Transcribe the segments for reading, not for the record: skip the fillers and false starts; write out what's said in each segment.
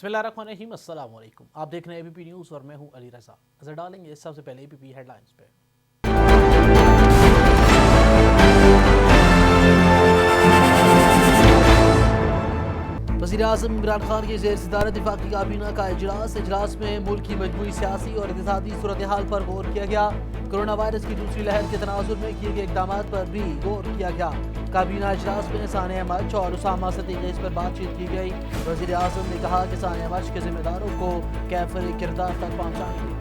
बिस्मिल्लाहिर्रहमानिर्रहीम, अस्सलाम वालेकुम। आप देख रहे हैं एबीपी न्यूज़ और मैं हूं अली रज़ा। नजर डालेंगे सबसे पहले एबीपी हेडलाइंस पे। वज़ीर-ए-आज़म इमरान खान की ज़ेर सदारत वफाकी काबीना का इजलास में मुल्क की मजमूई सियासी और इक़्तिसादी सूरत हाल पर गौर किया गया। कोरोना वायरस की दूसरी लहर के तनाज़ुर में किए गए इक़दामात पर भी गौर किया गया। काबीना इजलास में सानिया मर्च और उसामा सदीक़ी पर बातचीत की गई। वज़ीर-ए-आज़म ने कहा कि सानिया मर्च के जिम्मेदारों को कैफ़र किरदार तक पहुँचाएंगे।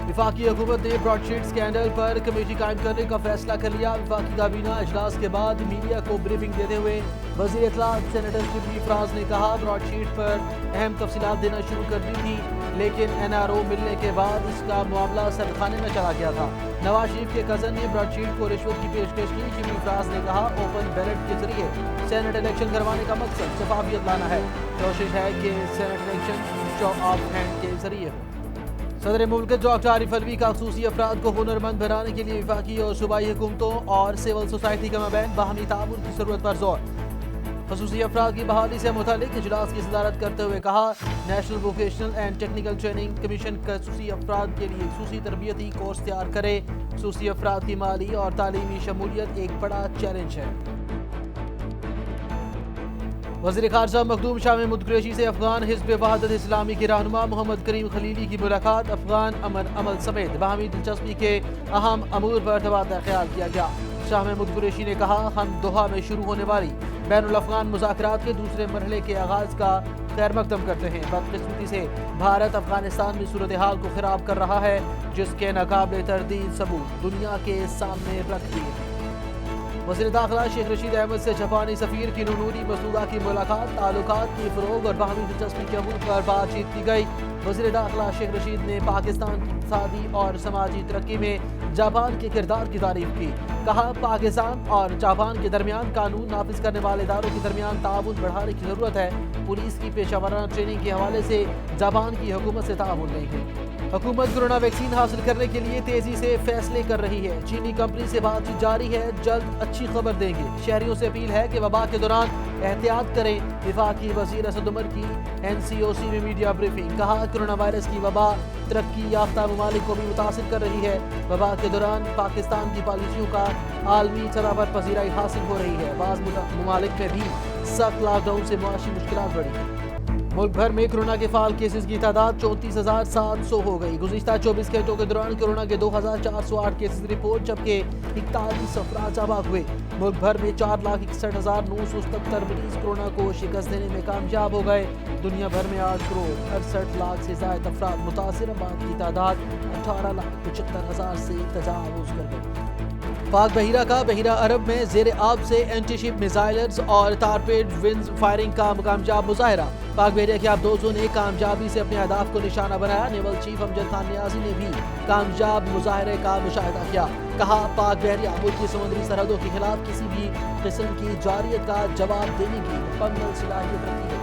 वफाकी हुकूमत ने ब्रॉडशीट स्कैंडल पर कमेटी कायम करने का फैसला कर लिया। वफाकी काबीना इजलास के बाद मीडिया को ब्रीफिंग देते हुए वज़ीर इत्तलात सेनेटर शुक्री फराज ने कहा, ब्रॉडशीट पर अहम तफसीलात देना शुरू कर दी थी, लेकिन NRO मिलने के बाद इसका मामला सरखाने में चला गया था। नवाज शरीफ के कज़न ने ब्रॉडशीट को रिश्वत की पेशकश की। शुक्री फराज ने कहा, ओपन बैलेट के जरिए सेनेट इलेक्शन करवाने का मकसद शफाफियत लाना है। कोशिश है कि senate election show off hand के जरिए हो। सदर मुल्क डॉक्टर आरिफ अलवी का खसूसी अफराद को हुनरमंद बनाने के लिए वफाकी और सूबाई हुकूमतों और सिविल सोसाइटी के माबैन बाहमी ताउन की ज़रूरत पर जोर। खसूसी अफराद की बहाली से मुतालिक इजलास की सदारत करते हुए कहा, national vocational and technical training commission खसूसी अफराद के लिए खसूसी तरबियती कोर्स तैयार करे। खसूसी अफराद की माली और तालीमी शमूलियत एक बड़ा चैलेंज है। वज़ीर ख़ारजा मखदूम शाह महमूद कुरैशी से अफगान हिज़्ब वहादत इस्लामी के रहनुमा मोहम्मद करीम खलीली की मुलाकात। अफगान अमन अमल समेत बाहमी दिलचस्पी के अहम अमूर पर तबादला ख्याल किया गया। शाह महमूद कुरैशी ने कहा, हम दोहा में शुरू होने वाली बैनुल अफ़गान मुज़ाकरात के दूसरे मरहले के आगाज़ का खैर मकदम करते हैं। बदकिस्मती से भारत अफगानिस्तान में सूरत हाल को ख़राब कर रहा है, जिसके नाकाबिले तरदीद सबूत दुनिया के सामने रख दिए हैं। वज़ीर दाखिला शेख रशीद अहमद से जापानी सफ़ीर की नूरी मसूदा की मुलाकात, ताल्लुकात की फ़रोग़ और बाहमी दिलचस्पी के अमूर पर बातचीत की गई। वज़ीर दाखिला शेख रशीद ने पाकिस्तान की इक़्तिसादी और समाजी तरक्की में जापान के किरदार की तारीफ़ की। कहा, पाकिस्तान और जापान के दरमियान कानून नाफिज करने वाले इदारों के दरमियान ताउन बढ़ाने की ज़रूरत है। पुलिस की पेशावराना ट्रेनिंग के हवाले से जापान की हुकूमत से ताउन नहीं है। हुकूमत कोरोना वैक्सीन हासिल करने के लिए तेजी से फैसले कर रही है। चीनी कंपनी से बातचीत जारी है, जल्द अच्छी खबर देंगे। शहरियों से अपील है कि वबा के दौरान एहतियात करें। वफाकी वज़ीर असद उमर की NCOC में मीडिया ब्रीफिंग। कहा, कोरोना वायरस की वबा तरक्की याफ्ता ममालिक को भी मुतासिर कर रही है। वबा के दौरान पाकिस्तान की पॉलिसियों का आलमी सतह पर पजीराई हासिल हो रही है। बाज़ ममालिक में भी सख्त लॉकडाउन से मुआशी मुश्किलात बढ़ी हैं। मुल्क भर में कोरोना के फाल केसेस की तादाद 34,700 हो गई। गुज़िश्ता 24 घंटों के दौरान कोरोना के 2,408 केसेस रिपोर्ट, जबकि 41 अफराद जाबाक हुए। मुल्क भर में 4,61,977 मरीज कोरोना को शिकस्त देने में कामयाब हो गए। दुनिया भर में 8 करोड़ 68 लाख से ज़ायद अफराद मुतासिर, अफराद की तादाद 18,75,000 से तजावुज़ कर गई। पाक बहिरा का बहिरा अरब में ज़ेर आब से एंटीशिप मिसाइल्स और टारपेड विंस फायरिंग का कामयाब मुजाहरा। पाक बहरिया के आबदोजों ने कामयाबी से अपने अहदाफ को निशाना बनाया। नेवल चीफ अमजद खान नियाज़ी ने भी कामयाब मुजाहरे का मुशाहिदा किया। कहा, पाक बहरिया मुल्क की समुद्री सरहदों के खिलाफ किसी भी किस्म की जारियत का जवाब देने की मुकम्मल सलाहियत रखती है।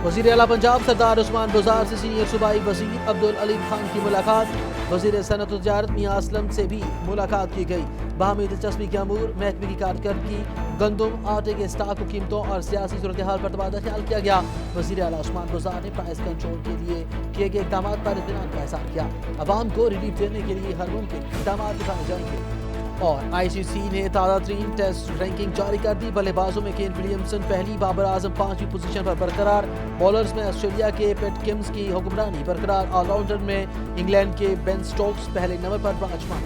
वज़ीर आला पंजाब सरदार उस्मान बुज़ार से सीनियर सूबाई वज़ीर अब्दुल अलीम खान की मुलाकात। वज़ीर सनअत व तिजारत मियां असलम से भी मुलाकात की गई। बाहमी दिलचस्पी के अमूर, महकमे की कारकर्दगी, गंदम आटे के स्टॉक की कीमतों और सियासी सूरत हाल पर तबादला ख्याल किया गया। वज़ीर आला उस्मान बुज़ार ने प्राइस कंट्रोल के लिए किए गए इक़दाम पर इत्मीनान का इज़हार किया। अवाम को रिलीफ देने के लिए हर मुमकिन इक़दाम उठाए जाएंगे। और ICC ने ताज़ा तरीन टेस्ट रैंकिंग जारी कर दी। बल्लेबाजों में केन विलियमसन पहली, बाबर आजम 5वीं पोजीशन पर बरकरार। बॉलर्स में ऑस्ट्रेलिया के पैट किम्स की हुक्मरानी बरकरार। ऑलराउंडर में इंग्लैंड के बेन स्टोक्स पहले नंबर पर विराजमान।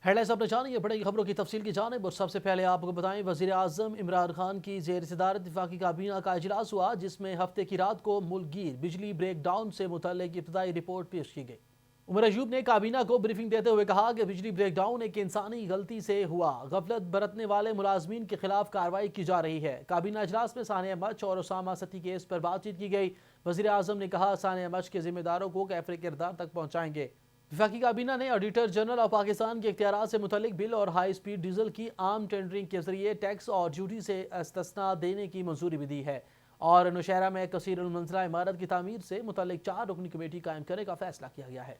हेडलाइंस आपने जानी है, बड़ी खबरों की तफसील की जानिब। और सबसे पहले आपको बताएं, वज़ीर आज़म इमरान खान की ज़ेर सदारत वफाकी काबीना का इजलास हुआ, जिसमें हफ्ते की रात को मुल्क गिर बिजली ब्रेक डाउन से मुतल्लिक इब्तदाई रिपोर्ट पेश की गई। उमर अयूब ने काबीना को ब्रीफिंग देते हुए कहा कि बिजली ब्रेक डाउन एक इंसानी गलती से हुआ। गफलत बरतने वाले मुलाजमीन के खिलाफ कार्रवाई की जा रही है। काबीना इजलास में सानिया मर्च और उसामा सती केस पर बातचीत की गई। वज़ीर आज़म ने कहा, सानिया मर्च के जिम्मेदारों को कैफ़र किरदार तक पहुँचाएंगे। वफाकी काबीना ने ऑडिटर जनरल ऑफ पाकिस्तान के इख्तियारात से मुतल्लिक बिल और हाई स्पीड डीजल की आम टेंडरिंग के जरिए टैक्स और ड्यूटी से इस्तिस्ना देने की मंजूरी भी दी है। और नौशहरा में कसीरुल मंजिला इमारत की तामीर से मुतल्लिक 4 रुकनी कमेटी कायम करने का फैसला किया गया है।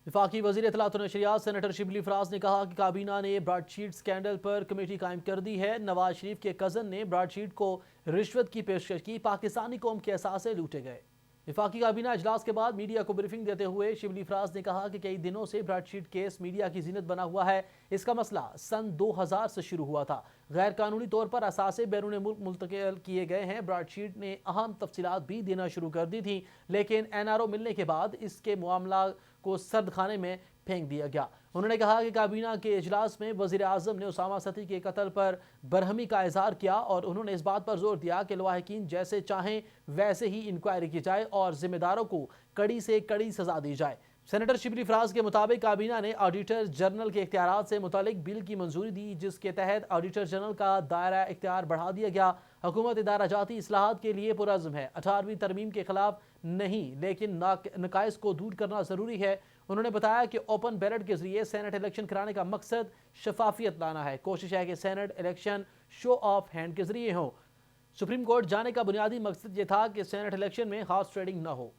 वफाकी वज़ीर इत्तलात और नशरियात सेनेटर शिबली फराज ने कहा कि काबीना ने ब्रॉडशीट स्कैंडल पर कमेटी कायम कर दी है। नवाज शरीफ के कज़न ने ब्रॉडशीट को रिश्वत की पेशकश की, पाकिस्तानी कौम के असासे लूटे गए। वफाकी काबीना इजलास के बाद मीडिया को ब्रीफिंग देते हुए शिबली फराज ने कहा कि कई दिनों से ब्रॉडशीट केस मीडिया की जीनत बना हुआ है। इसका मसला सन 2000 से शुरू हुआ था। गैर कानूनी तौर पर असासे बैरून मुल्क मुंतकिल किए गए हैं। ब्रॉडशीट ने अहम तफसीलात भी देना शुरू कर दी थी, लेकिन NRO मिलने के बाद इसके मामला को सर्द खाने में फेंक दिया गया। उन्होंने कहा कि काबीना के इजलास में वज़ीर आज़म ने उसामा सती के कत्ल पर बरहमी का इजहार किया और उन्होंने इस बात पर जोर दिया कि लवाहिकीन जैसे चाहें वैसे ही इंक्वायरी की जाए और जिम्मेदारों को कड़ी से कड़ी सजा दी जाए। सेनेटर शिबली फराज के मुताबिक काबीना ने ऑडिटर जनरल के इख्तियारात से मुतालिक बिल की मंजूरी दी, जिसके तहत ऑडिटर जनरल का दायरा इख्तियार बढ़ा दिया गया। हुकूमत इदारा जाती इस्लाहात के लिए पुरज़्म है। 18वीं तरमीम के खिलाफ नहीं, लेकिन नकाइस को दूर करना ज़रूरी है। उन्होंने बताया कि ओपन बैलेट के जरिए सेनेट इलेक्शन कराने का मकसद शफाफियत लाना है। कोशिश है कि senate election show off hand के जरिए हो। सुप्रीम कोर्ट जाने का बुनियादी मकसद ये था कि सेनेट इलेक्शन में खास ट्रेडिंग न हो।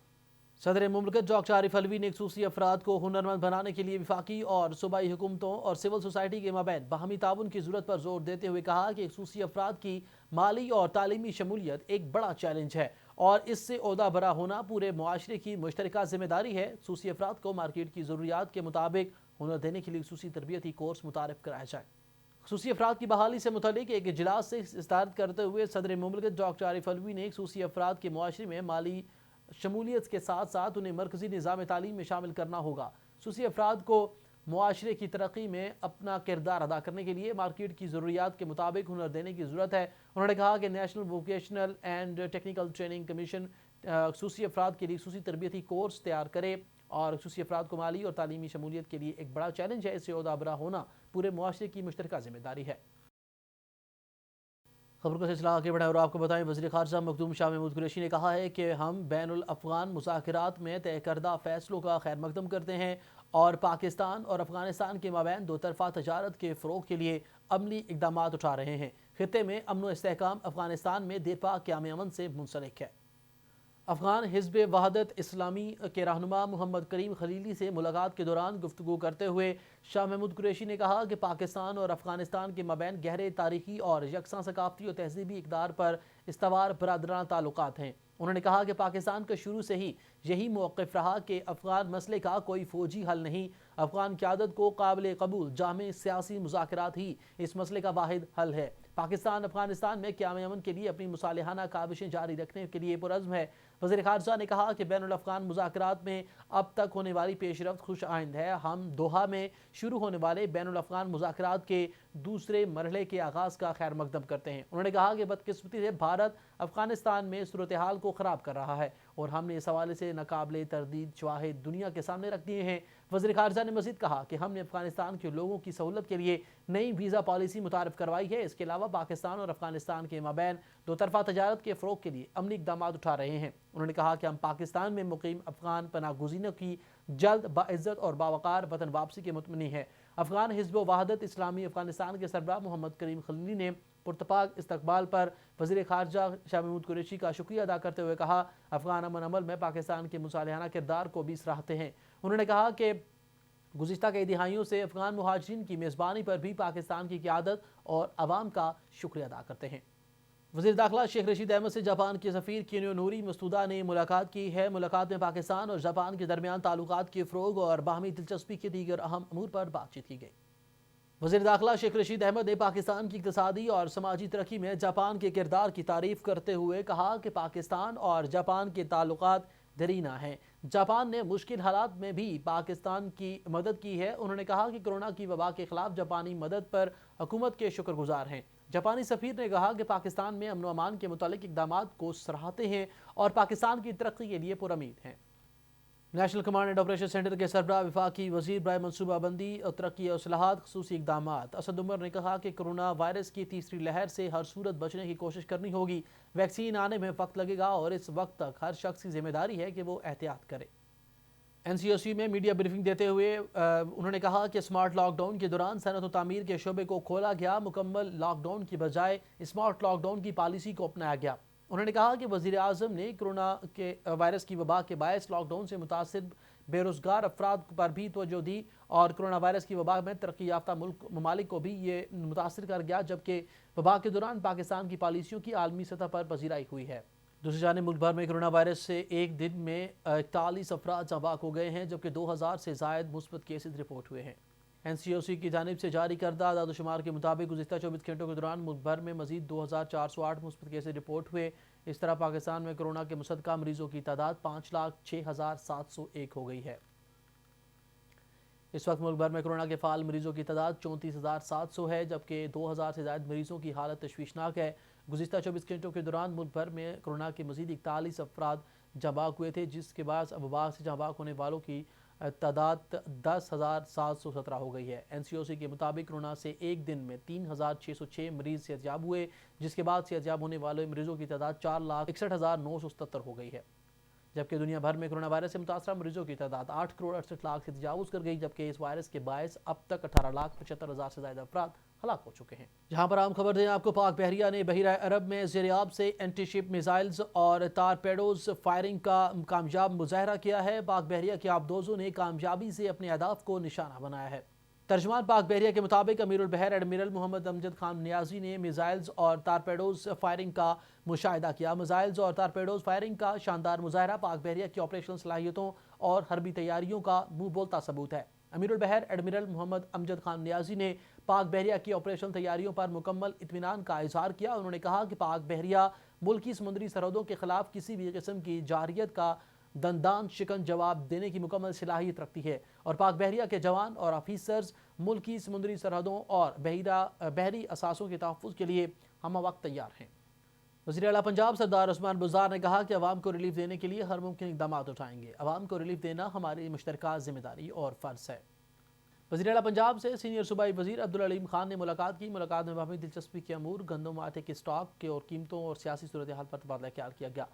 सदर मुमलकत डॉक्टर आरिफ अलवी ने खसूसी अफराद को हुनरमंद बनाने के लिए वफाकी और सूबाई हुकूमतों और सिविल सोसाइटी के माबैन बाहमी ताउन की जरूरत पर जोर देते हुए कहा कि खसूसी अफराद की माली और तालीमी शमूलियत एक बड़ा चैलेंज है और इससे ओहदा बरा होना पूरे मुआशरे की मुश्तरका जिम्मेदारी है। खसूसी अफराद को मार्केट की ज़रूरियात के मुताबिक हुनर देने के लिए खसूसी तरबियती कोर्स मुतारिफ कराया जाए। खसूसी अफराद की बहाली से मुतालिक एक इजलास से इस्तारत करते हुए सदर मुमलकत डॉक्टर आरिफ अलवी ने खसूसी अफराद के मुआशरे में माली शमूलियत के साथ साथ उन्हें मरकजी निज़ाम तालीम में शामिल करना होगा। खसूसी अफराद को मुआशरे की तरक्की में अपना किरदार अदा करने के लिए मार्केट की ज़रूरियात के मुताबिक हुनर देने की ज़रूरत है। उन्होंने कहा कि national vocational and technical training commission खसूसी अफराद के लिए खसूसी तरबियती कोर्स तैयार करे और खसूसी अफराद को माली और तालीमी शमूलियत के लिए एक बड़ा चैलेंज है। इससे ओहदा बरा होना पूरे मुआशरे की मुश्तरका जिम्मेदारी है। खबर का सिलसिला आगे बढ़ाएं और आपको बताएं, वज़ीर ख़ारजा मखदूम शाह महमूद कुरैशी ने कहा है कि हम बैनुल अफ़गान मुज़ाकरात में तय करदा फ़ैसलों का खैर मकदम करते हैं और पाकिस्तान और अफ़गानिस्तान के माबैन दो तरफ़ा तजारत के फ़रोग़ के लिए अमली इक़दामात उठा रहे हैं। ख़ित्ते में अमन व इस्तेहकाम अफ़गानिस्तान में देरपा क़याम अमन से मुंसलिक है। अफ़गान हिज़्ब वहदत इस्लामी के रहनुमा मोहम्मद करीम खलीली से मुलाकात के दौरान गुफ्तगू करते हुए शाह महमूद कुरैशी ने कहा कि पाकिस्तान और अफ़गानिस्तान के माबैन गहरे तारीख़ी और यकसां सकाफ़ती और तहज़ीबी इक़दार पर इस्तवार बरादराना ताल्लुकात हैं। उन्होंने कहा कि पाकिस्तान का शुरू से ही यही मौक़िफ़ रहा कि अफ़गान मसले का कोई फ़ौजी हल नहीं, अफ़गान क़यादत को काबिल कबूल जामे सियासी मुज़ाकरात ही इस मसले का वाहिद हल है। पाकिस्तान अफ़गानिस्तान में क़याम अमन के लिए अपनी मुसालिहाना काविशें जारी रखने के लिए पुरज़्म है। वज़ीर ख़ारजा ने कहा कि बैनुल अफ़गान मुज़ाकरात में अब तक होने वाली पेशरफ्त खुश आइंद है। हम दोहा में शुरू होने वाले बैनुल अफ़गान मुज़ाकरात के दूसरे मरहले के आगाज़ का खैर मकदम करते हैं। उन्होंने कहा कि बदकिस्मती से भारत अफ़गानिस्तान में सूरत हाल को ख़राब कर रहा है और हमने इस हवाले से नाकाबिले तरदीद शवाहिद दुनिया के सामने रख दिए हैं। वज़ीर ख़ारजा ने मज़ीद कहा कि हमने अफ़गानिस्तान के लोगों की सहूलत के लिए नई वीज़ा पॉलिसी मुतारिफ करवाई है। इसके अलावा पाकिस्तान और अफ़गानिस्तान के माबैन दो तरफ़ा तजारत के फ़रोग़ के लिए अमली इक़दामात उठा रहे हैं। उन्होंने कहा कि हम पाकिस्तान में मुक़ीम अफ़गान पनाह गुज़ीनों की जल्द बाइज़्ज़त और बावक़ार वतन वापसी के मुतमनी है। अफ़गान हिज़्ब वहदत इस्लामी अफ़गानिस्तान के सरबराह मोहम्मद करीम खलीली ने पुरतपाक इस्तकबाल पर वज़ीर ख़ारजा शाह महमूद कुरैशी का शुक्रिया अदा करते हुए कहा, अफ़गान अमन अमल में पाकिस्तान के मुसालिहाना किरदार को भी सराहते हैं। उन्होंने कहा कि गुज़िश्ता कई दिहाइयों से अफ़गान मुहाजिरीन की मेज़बानी पर भी पाकिस्तान की क़यादत और अवाम का शुक्रिया अदा करते हैं। वज़ीर दाखिला शेख रशीद अहमद से जापान के सफ़ीर किन्यो नूरी मस्तूदा ने मुलाकात की है। मुलाकात में पाकिस्तान और जापान के दरमियान ताल्लुकात के फ़रोग़ और बाहमी दिलचस्पी के दीगर अहम अमूर पर बातचीत की गई। वज़ीर दाखिला शेख रशीद अहमद ने पाकिस्तान की इक़्तिसादी और समाजी तरक्की में जापान के किरदार की तारीफ़ करते हुए कहा कि पाकिस्तान और जापान के ताल्लुकात दरीना हैं। जापान ने मुश्किल हालात में भी पाकिस्तान की मदद की है। उन्होंने कहा कि कोरोना की वबा के खिलाफ जापानी मदद पर हुकूमत के शुक्रगुजार हैं। जापानी सफ़ीर ने कहा कि पाकिस्तान में अमन व अमान के मुतालिक इक़दामात को सराहते हैं और पाकिस्तान की तरक्की के लिए पुरउम्मीद हैं। National command and operation centre के सरबराह वफाकी वज़ीर बराए मनसूबाबंदी और तरक्की और इस्लाहात खसूसी इक़दामात असद उमर ने कहा कि कोरोना वायरस की तीसरी लहर से हर सूरत बचने की कोशिश करनी होगी। वैक्सीन आने में वक्त लगेगा और इस वक्त तक हर शख्स की जिम्मेदारी है कि वो एहतियात करे। NCOC में मीडिया ब्रीफिंग देते हुए उन्होंने कहा कि स्मार्ट लॉकडाउन के दौरान सनअत व तामीर के शोबे को खोला गया, मुकम्मल लॉकडाउन की बजाय स्मार्ट लॉकडाउन की पॉलिसी को अपनाया गया। उन्होंने कहा कि वज़ीर आज़म ने कोरोना के वायरस की वबा के बायस लॉकडाउन से मुतासिर بے روزگار افراد پر بھی توجہ دی اور کرونا وائرس کی وبا میں ترقی یافتہ ممالک کو بھی یہ متاثر کر گیا، جبکہ وبا کے دوران پاکستان کی پالیسیوں کی عالمی سطح پر پذیرائی ہوئی ہے۔ دوسری جانب ملک بھر میں کرونا وائرس سے ایک دن میں 41 افراد جاں بحق ہو گئے ہیں، جبکہ 2000 سے زائد مثبت کیسز رپورٹ ہوئے ہیں۔ NCOC کی جانب سے جاری کردہ اعداد و شمار کے مطابق گزشتہ 24 گھنٹوں کے دوران ملک بھر میں مزید 2408 مثبت کیسز رپورٹ ہوئے۔ اس طرح پاکستان میں کرونا کے مصدقہ مریضوں کی تعداد 5,06,701 ہو گئی ہے۔ اس وقت ملک بھر میں کرونا کے فعال مریضوں کی تعداد 34,700 ہے، جبکہ 2000 سے زائد مریضوں کی حالت تشویشناک ہے۔ گزشتہ 24 گھنٹوں کے دوران ملک بھر میں کرونا کے مزید 41 افراد جاں بحق ہوئے تھے، جس کے بعد وبا سے جاں بحق ہونے والوں کی تعداد 10,717 ہو گئی ہے۔ NCOC کے مطابق کرونا سے ایک دن میں 3,606 مریض صحت یاب ہوئے، جس کے بعد صحت یاب ہونے والے مریضوں کی تعداد 4,61,977 ہو گئی ہے، جبکہ دنیا بھر میں کرونا وائرس سے متاثرہ مریضوں کی تعداد 8,68,00,000 سے تجاوز کر گئی، جبکہ اس وائرس کے باعث اب تک 18,75,000 سے زائد افراد ہلاک ہو چکے ہیں۔ جہاں پر عام خبر دیں آپ کو، پاک بحریہ نے بحیرہ عرب میں زیر آب سے اینٹی شپ میزائلز اور تارپیڈوز فائرنگ کا کامیاب مظاہرہ کیا ہے۔ پاک بحریہ کے آبدوزوں نے کامیابی سے اپنے اہداف کو نشانہ بنایا ہے۔ ترجمان پاک بحریہ کے مطابق امیر البحر ایڈمرل محمد امجد خان نیازی نے میزائلز اور تارپیڈوز فائرنگ کا مشاہدہ کیا۔ میزائلز اور تارپیڈوز فائرنگ کا شاندار مظاہرہ پاک بحریہ کی آپریشنل صلاحیتوں اور حربی تیاریوں کا منہ بولتا ثبوت ہے۔ امیر البحر ایڈمرل محمد امجد خان نیازی نے پاک بحریہ کی آپریشنل تیاریوں پر مکمل اطمینان کا اظہار کیا۔ انہوں نے کہا کہ پاک بحریہ ملکی سمندری سرحدوں کے خلاف کسی بھی قسم کی جارحیت کا دندان شکن جواب دینے کی مکمل صلاحیت رکھتی ہے، اور پاک بحریہ کے جوان اور آفیسرز ملکی سمندری سرحدوں اور بحری اثاثوں کے تحفظ کے لیے ہمہ وقت تیار ہیں۔ وزیر اعلیٰ پنجاب سردار عثمان بزدار نے کہا کہ عوام کو ریلیف دینے کے لیے ہر ممکن اقدامات اٹھائیں گے۔ عوام کو ریلیف دینا ہماری مشترکہ ذمہ داری اور فرض ہے۔ وزیر اعلیٰ پنجاب سے سینئر صوبائی وزیر عبدالعلیم خان نے ملاقات کی۔ ملاقات میں باہمی دلچسپی کے امور، گندم و آٹے کے اسٹاک کے اور قیمتوں اور سیاسی صورتحال پر تبادلہ خیال کیا گیا۔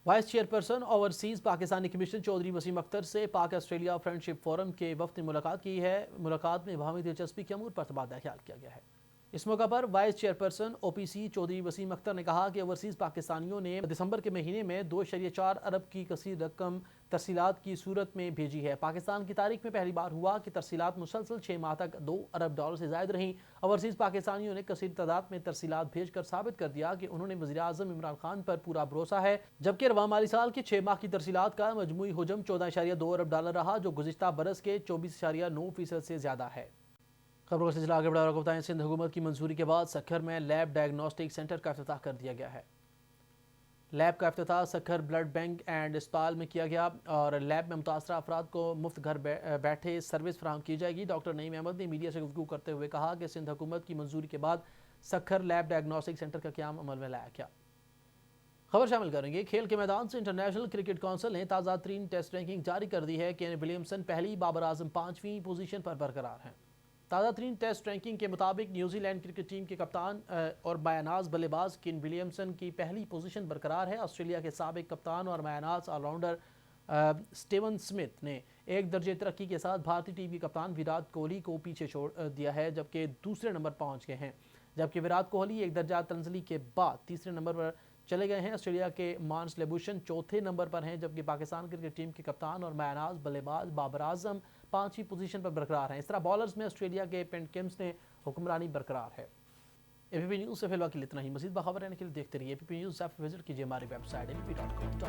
Vice chairperson overseas Pakistani commission Chaudhry Waseem Akhtar سے پاک آسٹریلیا فرینڈشپ فورم کے وفد نے ملاقات کی ہے۔ ملاقات میں باہمی دلچسپی کے امور پر تبادلہ خیال کیا گیا ہے۔ اس موقع پر vice chairperson OPC Chaudhry Waseem Akhtar نے کہا کہ اوورسیز پاکستانیوں نے دسمبر کے مہینے میں 2.4 ارب کی کثیر رقم ترسیلات کی صورت میں بھیجی ہے۔ پاکستان کی تاریخ میں پہلی بار ہوا کہ ترسیلات مسلسل 6 ماہ تک $2 ارب سے زائد رہیں۔ اوورسیز پاکستانیوں نے کثیر تعداد میں ترسیلات بھیج کر ثابت کر دیا کہ انہوں نے وزیر اعظم عمران خان پر پورا بھروسہ ہے، جبکہ رواں مالی سال کے 6 ماہ کی ترسیلات کا مجموعی حجم $14.2 ارب رہا، جو گزشتہ برس کے 24.9% سے زیادہ ہے۔ خبروں کا سلسلہ آگے بڑھا رہا بتائیں، سندھ حکومت کی منظوری کے بعد سکھر میں لیب ڈائگنوسٹک سینٹر کا افتتاح کر دیا گیا ہے۔ لیب کا افتتاح سکھر بلڈ بینک اینڈ اسپتال میں کیا گیا اور لیب میں متاثرہ افراد کو مفت گھر بیٹھے سروس فراہم کی جائے گی۔ ڈاکٹر نعیم احمد نے میڈیا سے گفتگو کرتے ہوئے کہا کہ سندھ حکومت کی منظوری کے بعد سکھر لیب ڈائگنوسٹک سینٹر کا قیام عمل میں لایا گیا۔ خبر شامل کریں گے، کھیل کے میدان سے انٹرنیشنل کرکٹ کونسل نے تازہ ترین ٹیسٹ رینکنگ جاری کر دی ہے۔ کین ولیمسن پہلی، بابر اعظم 5ویں پوزیشن پر برقرار ہیں۔ تازہ ترین ٹیسٹ رینکنگ کے مطابق نیوزی لینڈ کرکٹ ٹیم کے کپتان اور مایہ ناز بلے باز کین ولیمسن کی پہلی پوزیشن برقرار ہے۔ آسٹریلیا کے سابق کپتان اور مایہ ناز آل راؤنڈر سٹیون سمتھ نے 1 درجے ترقی کے ساتھ بھارتی ٹیم کے کپتان وراٹ کوہلی کو پیچھے چھوڑ دیا ہے، جبکہ دوسرے نمبر پہنچ گئے ہیں، جبکہ وراٹ کوہلی 1 درجہ تنزلی کے بعد تیسرے نمبر پر چلے گئے ہیں۔ آسٹریلیا کے مانس لیبوشن چوتھے نمبر پر ہیں، جبکہ پاکستان کرکٹ ٹیم کے کپتان اور مایہ ناز بلے باز بابر اعظم 5ویں پوزیشن پر برقرار ہیں۔ اس طرح بالرز میں آسٹریلیا کے پینٹ کمنس نے حکمرانی برقرار ہے۔ APP نیوز سے فی الوقت کے لیے اتنا ہی۔ مزید باخبر رہنے کے لیے دیکھتے رہیے APP نیوز، وزٹ کیجیے ہماری ویب سائٹ APP.com